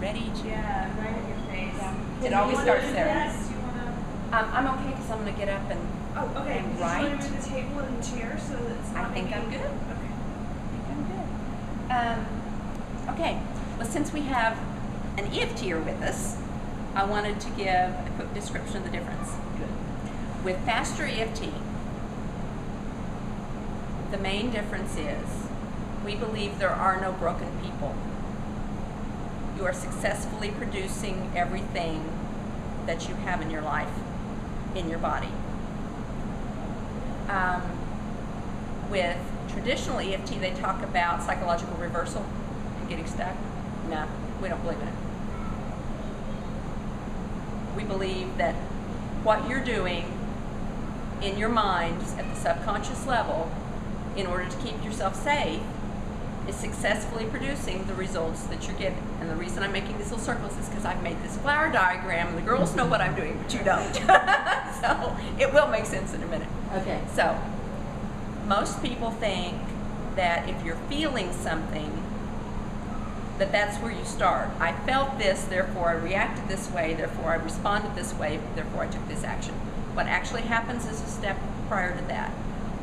ready to... Yeah, right in your face. Yeah. It always starts there. Yes, you wanna... I'm okay because I'm going to get up and... Oh, okay. And Did you want to move the table and the chair so that it's not... I think I'm good. Okay. I think I'm good. Okay. Well, since we have an EFTer with us, I wanted to give a quick description of the difference. Good. With faster EFT, the main difference is we believe there are no broken people. You are successfully producing everything that you have in your life, in your body. With traditional EFT, they talk about psychological reversal and getting stuck. No, we don't believe in it. We believe that what you're doing in your mind at the subconscious level in order to keep yourself safe is successfully producing the results that you're getting. And the reason I'm making these little circles is because I've made this flower diagram and the girls know what I'm doing, but you don't. So it will make sense in a minute. Okay. So most people think that if you're feeling something, that's where you start. I felt this, therefore I reacted this way, therefore I responded this way, therefore I took this action. What actually happens is a step prior to that.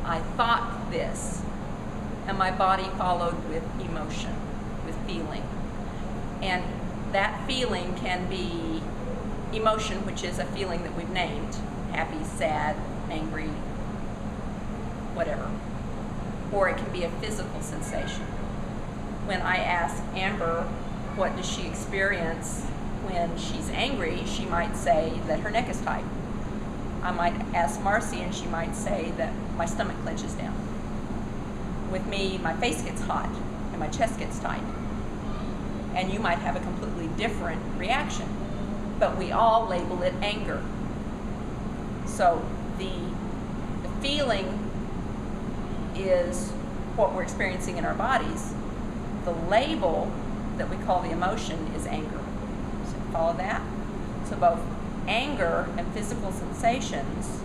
I thought this, and my body followed with emotion, with feeling. And that feeling can be emotion, which is a feeling that we've named, happy, sad, angry, whatever. Or it can be a physical sensation. When I ask Amber what does she experience when she's angry, she might say that her neck is tight. I might ask Marcy and she might say that my stomach clenches down. With me, my face gets hot and my chest gets tight. And you might have a completely different reaction, but we all label it anger. So the feeling is what we're experiencing in our bodies. The label that we call the emotion is anger. So follow that? So both anger and physical sensations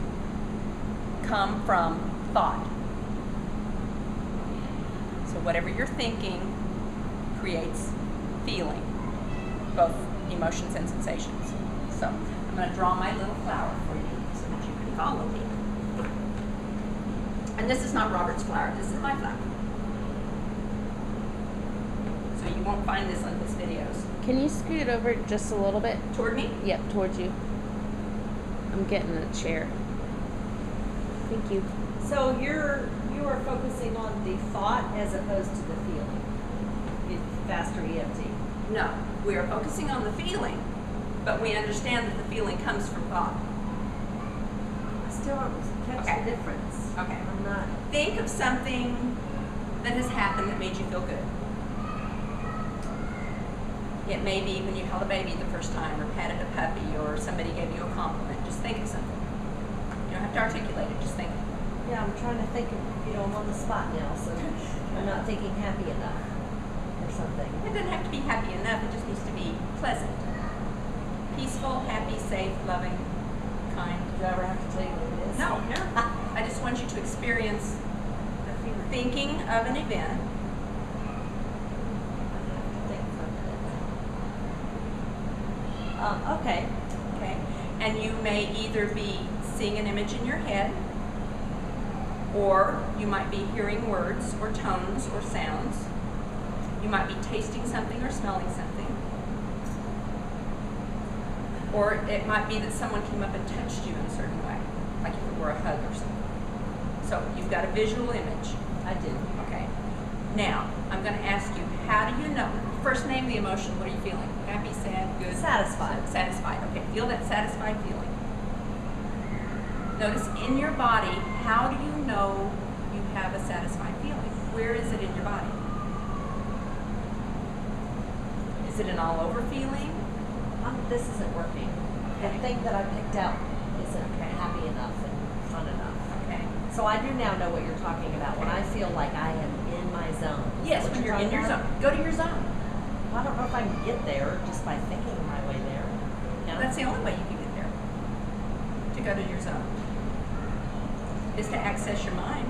come from thought. So whatever you're thinking creates feeling, both emotions and sensations. So I'm going to draw my little flower for you so that you can follow me. And this is not Robert's flower, this is my flower. So you won't find this on his videos. Can you scoot over just a little bit? Toward me? Yep, towards you. I'm getting a chair. Thank you. So you are focusing on the thought as opposed to the feeling in faster EFT. No, we are focusing on the feeling, but we understand that the feeling comes from thought. I still don't catch the difference. Okay. I'm not. Think of something that has happened that made you feel good. It may be when you held a baby the first time, or patted a puppy, or somebody gave you a compliment. Just think of something. You don't have to articulate it, just think. Yeah, I'm trying to think of, I'm on the spot now, so I'm not thinking happy enough or something. It doesn't have to be happy enough, it just needs to be pleasant. Peaceful, happy, safe, loving, kind. Do I ever have to tell you what it is? No. I just want you to experience thinking of an event. Okay. Okay. And you may either be seeing an image in your head, or you might be hearing words or tones or sounds. You might be tasting something or smelling something. Or it might be that someone came up and touched you in a certain way, like if it were a hug or something. So you've got a visual image. I do. Okay. Now, I'm going to ask you, how do you know? First, name the emotion. What are you feeling? Happy, sad, good? Satisfied. Satisfied. Okay, feel that satisfied feeling. Notice in your body, how do you know you have a satisfied feeling? Where is it in your body? Is it an all-over feeling? This isn't working. The thing that I picked out isn't happy enough and fun enough. Okay. So I do now know what you're talking about. When I feel like I am in my zone. Yes, when you're in your zone. Go to your zone. I don't know if I can get there just by thinking my way there. Yeah. That's the only way you can get there. To go to your zone. Is to access your mind.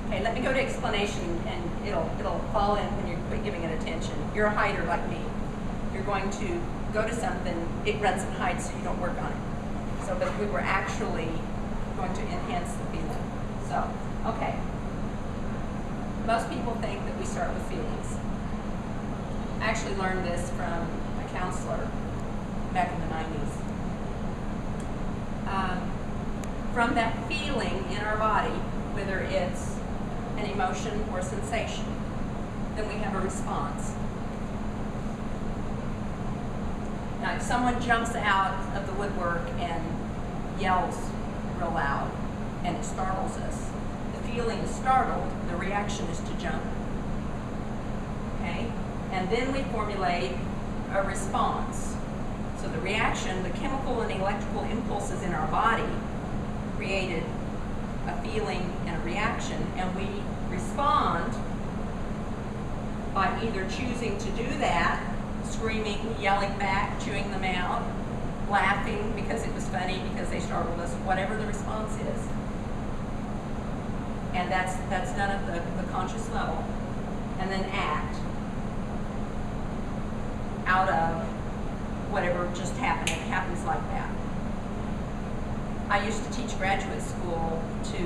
Okay, let me go to explanation and it'll fall in when you quit giving it attention. You're a hider like me. You're going to go to something, it runs and hides so you don't work on it. So, but we were actually going to enhance the feeling. So, okay. Most people think that we start with feelings. I actually learned this from a counselor back in the 90s. From that feeling in our body, whether it's an emotion or sensation, then we have a response. Now, if someone jumps out of the woodwork and yells real loud and it startles us, the feeling is startled, the reaction is to jump. Okay? And then we formulate a response. So the reaction, the chemical and electrical impulses in our body created a feeling and a reaction, and we respond by either choosing to do that, screaming, yelling back, chewing them out, laughing because it was funny, because they startled us, whatever the response is. And that's done at the conscious level. And then act out of whatever just happened. It happens like that. I used to teach graduate school to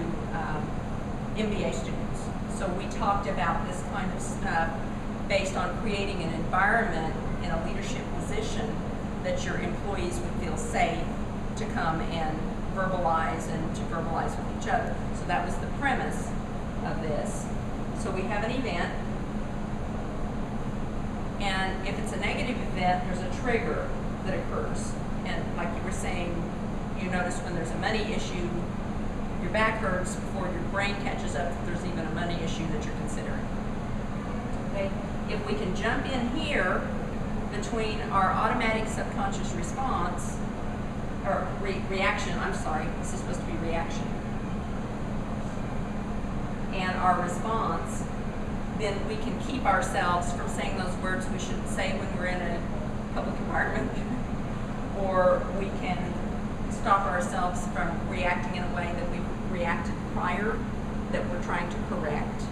MBA students. So we talked about this kind of stuff based on creating an environment in a leadership position that your employees would feel safe to come and verbalize and to verbalize with each other. So that was the premise of this. So we have an event, and if it's a negative event, there's a trigger that occurs. And like you were saying, you notice when there's a money issue, your back hurts before your brain catches up that there's even a money issue that you're considering. Okay? If we can jump in here between our automatic subconscious response, or reaction, I'm sorry, this is supposed to be reaction, and our response, then we can keep ourselves from saying those words we shouldn't say when we're in a public environment, or we can stop ourselves from reacting in a way that we reacted prior that we're trying to correct.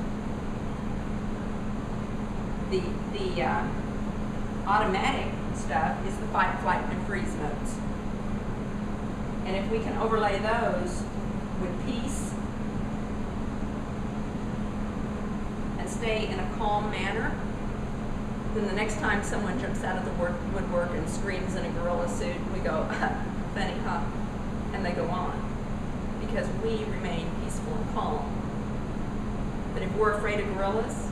The automatic stuff is the fight, flight, and freeze modes. And if we can overlay those with peace and stay in a calm manner, then the next time someone jumps out of the woodwork and screams in a gorilla suit, we go, funny, huh? And they go on. Because we remain peaceful and calm. But if we're afraid of gorillas,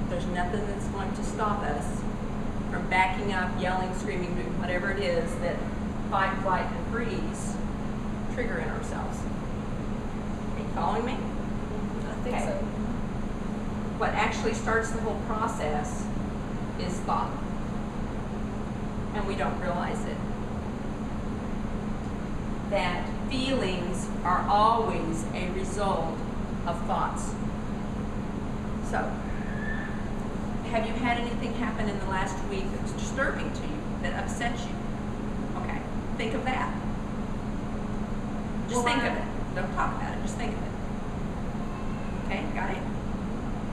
there's nothing that's going to stop us from backing up, yelling, screaming, doing whatever it is that fight, flight, and freeze trigger in ourselves. Are you following me? I think Okay. so. What actually starts the whole process is thought. And we don't realize it. That feelings are always a result of thoughts. So, have you had anything happen in the last week that's disturbing to you, that upsets you? Okay, think of that. Just think of it. Don't talk about it, just think of it. Okay, got it?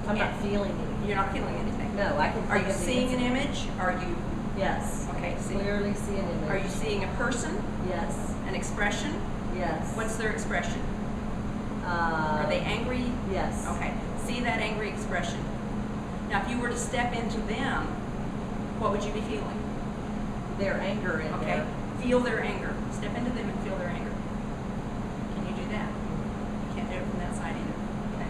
I'm not feeling anything. You're not feeling anything. No, I can Are think you of the seeing an incident. image? Are you, Yes. okay, see. Clearly see an image. Are you seeing a person? Yes. An expression? Yes. What's their expression? Are they angry? Yes. Okay, see that angry expression. Now, if you were to step into them, what would you be feeling? Their anger in Okay, there. feel their anger. Step into them and feel their anger. Can you do that? You can't do it from that side either. Okay,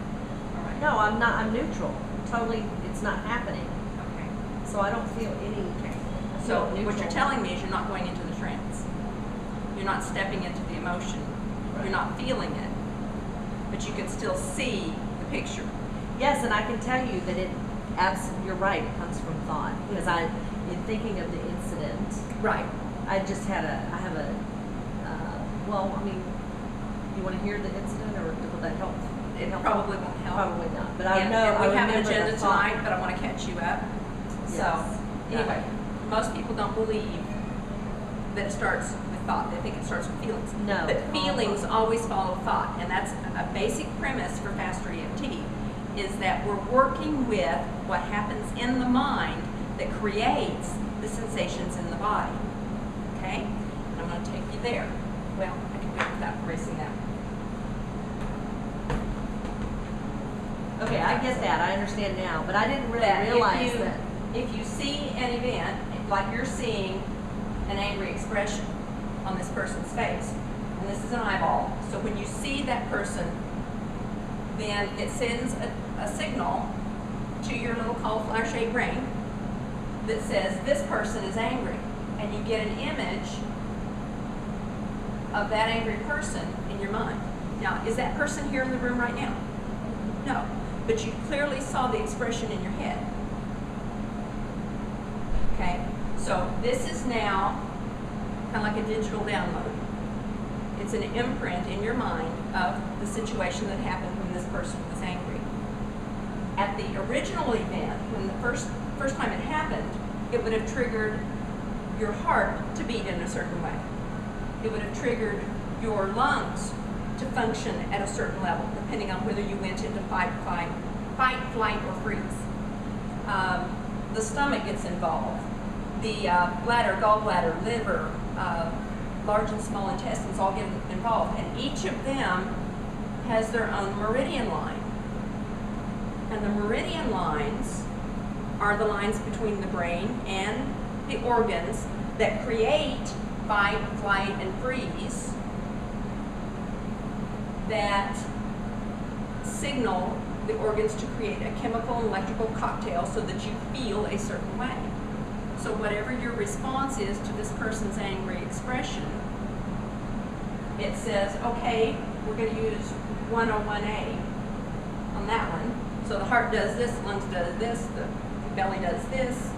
all right. No, I'm not. I'm neutral. Totally, it's not happening. Okay. So I don't feel any. Okay. I So feel what you're neutral. telling me is you're not going into the trance. You're not stepping into the emotion. Right. You're not feeling it. But you can still see the picture. Yes, and I can tell you that you're right, it comes from thought. Because in thinking of the incident, Right. I have a, well, I mean, you want to hear the incident or will that help? It probably won't help. Probably not, but I And- know, and we I have an remember the agenda thought. tonight, but I want to catch you up. So, Yes. anyway, most people don't believe that it starts with thought. They think it starts with feelings. No. But feelings always follow thought, and that's a basic premise for Faster EFT, is that we're working with what happens in the mind that creates the sensations in the body. Okay? And I'm going to take you there. Well, I can do it without erasing that. Okay, I get that, I understand now, but I didn't really That realize if you, that. if you see an event, like you're seeing an angry expression on this person's face, and this is an eyeball, so when you see that person, then it sends a signal to your little cauliflower-shaped brain that says this person is angry, and you get an image of that angry person in your mind. Now, is that person here in the room right now? No, but you clearly saw the expression in your head. Okay, so this is now kind of like a digital download. It's an imprint in your mind of the situation that happened when this person was angry. At the original event, when the first time it happened, it would have triggered your heart to beat in a certain way. It would have triggered your lungs to function at a certain level, depending on whether you went into fight, flight, or freeze. The stomach gets involved. The bladder, gallbladder, liver, large and small intestines all get involved, and each of them has their own meridian line. And the meridian lines are the lines between the brain and the organs that create fight, flight, and freeze, that signal the organs to create a chemical and electrical cocktail so that you feel a certain way. So whatever your response is to this person's angry expression, it says, okay, we're going to use 101A on that one. So the heart does this, the lungs does this, the belly does this,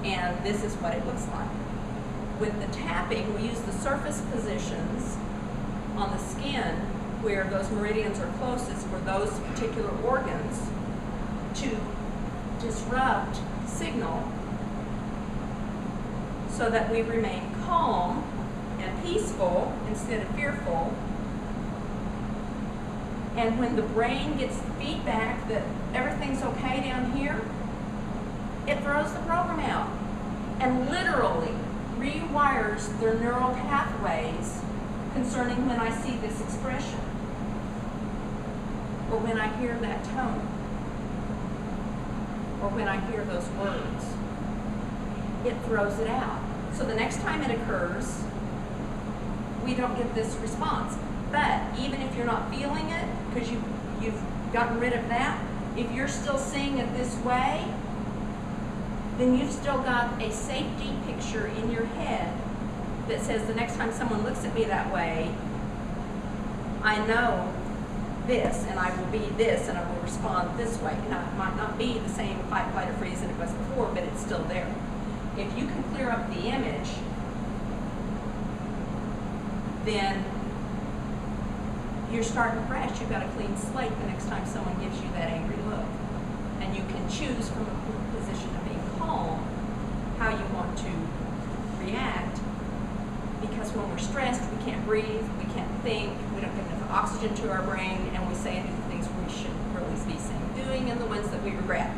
and this is what it looks like. With the tapping, we use the surface positions on the skin where those meridians are closest for those particular organs to disrupt signal so that we remain calm and peaceful instead of fearful. And when the brain gets feedback that everything's okay down here, it throws the program out and literally rewires their neural pathways concerning when I see this expression or when I hear that tone or when I hear those words. It throws it out. So the next time it occurs, we don't get this response. But even if you're not feeling it, because you've gotten rid of that, if you're still seeing it this way, then you've still got a safety picture in your head that says the next time someone looks at me that way, I know this, and I will be this, and I will respond this way. Now, it might not be the same fight, flight, or freeze that it was before, but it's still there. If you can clear up the image, then you're starting fresh. You've got a clean slate the next time someone gives you that angry look. And you can choose from a position of being calm how you want to react. Because when we're stressed, we can't breathe, we can't think, we don't get enough oxygen to our brain, and we say and do the things we should really be saying, doing, and the ones that we regret.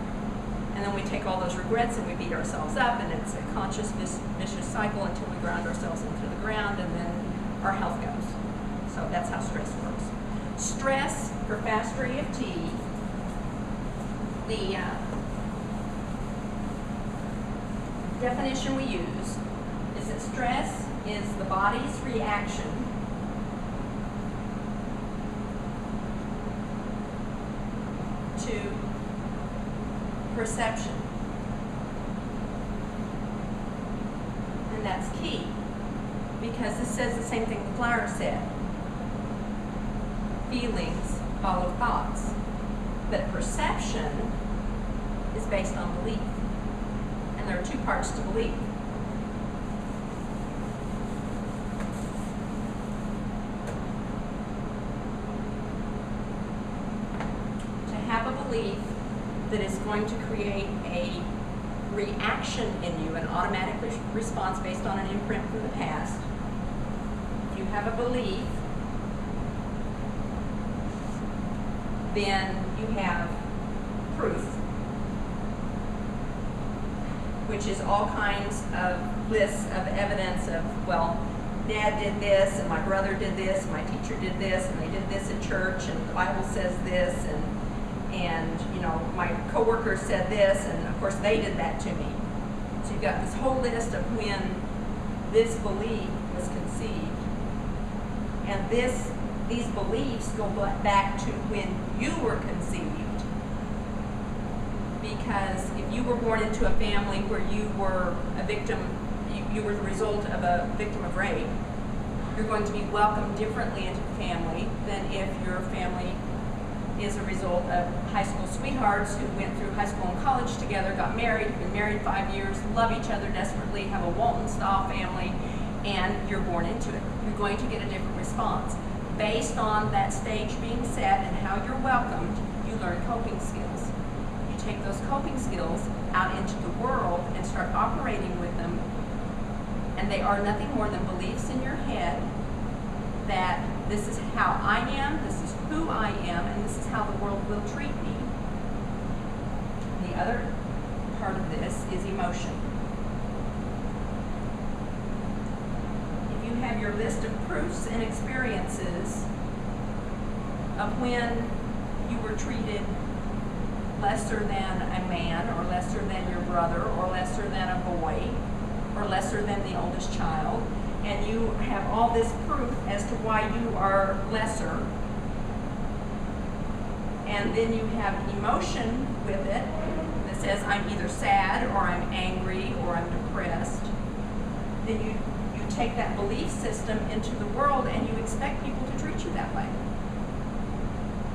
And then we take all those regrets and we beat ourselves up, and it's a conscious, vicious cycle until we ground ourselves into the ground, and then our health goes. So that's how stress works. Stress, for fast ReIFT, the definition we use is that stress is the body's reaction to perception. And that's key, because this says the same thing the flower said. Feelings follow thoughts, but perception is based on belief. And there are two parts to belief. To have a belief that is going to create a reaction in you, an automatic response based on an imprint from the past. If you have a belief, then you have proof. which is all kinds of lists of evidence of, well, Dad did this, and my brother did this, and my teacher did this, and they did this in church, and the Bible says this, and you know, my coworker said this, and of course they did that to me. So you've got this whole list of when this belief was conceived, and these beliefs go back to when you were conceived. Because if you were born into a family where you were a victim, you were the result of a victim of rape, you're going to be welcomed differently into the family than if your family is a result of high school sweethearts who went through high school and college together, got married, have been married 5 years, love each other desperately, have a Walton-style family, and you're born into it. You're going to get a different response. Based on that stage being set and how you're welcomed, you learn coping skills. You take those coping skills out into the world and start operating with them, and they are nothing more than beliefs in your head that this is how I am, this is who I am, and this is how the world will treat me. The other part of this is emotion. If you have your list of proofs and experiences of when you were treated lesser than a man, or lesser than your brother, or lesser than a boy, or lesser than the oldest child, and you have all this proof as to why you are lesser, and then you have emotion with it that says I'm either sad, or I'm angry, or I'm depressed, then you take that belief system into the world and you expect people to treat you that way.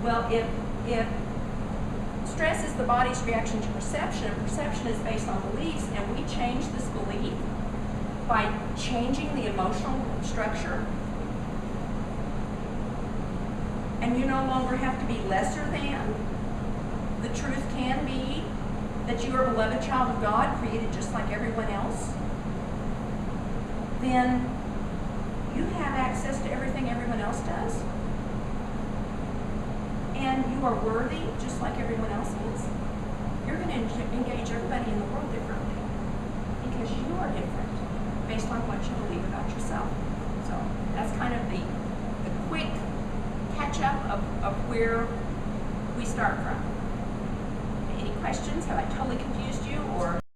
Well, if stress is the body's reaction to perception, and perception is based on beliefs, and we change this belief by changing the emotional structure, and you no longer have to be lesser than. The truth can be that you are a beloved child of God, created just like everyone else. Then you have access to everything everyone else does. And you are worthy just like everyone else is. You're going to engage everybody in the world differently because you are different based on what you believe about yourself. So that's kind of the quick catch up of where we start from. Any questions? Have I totally confused you, or?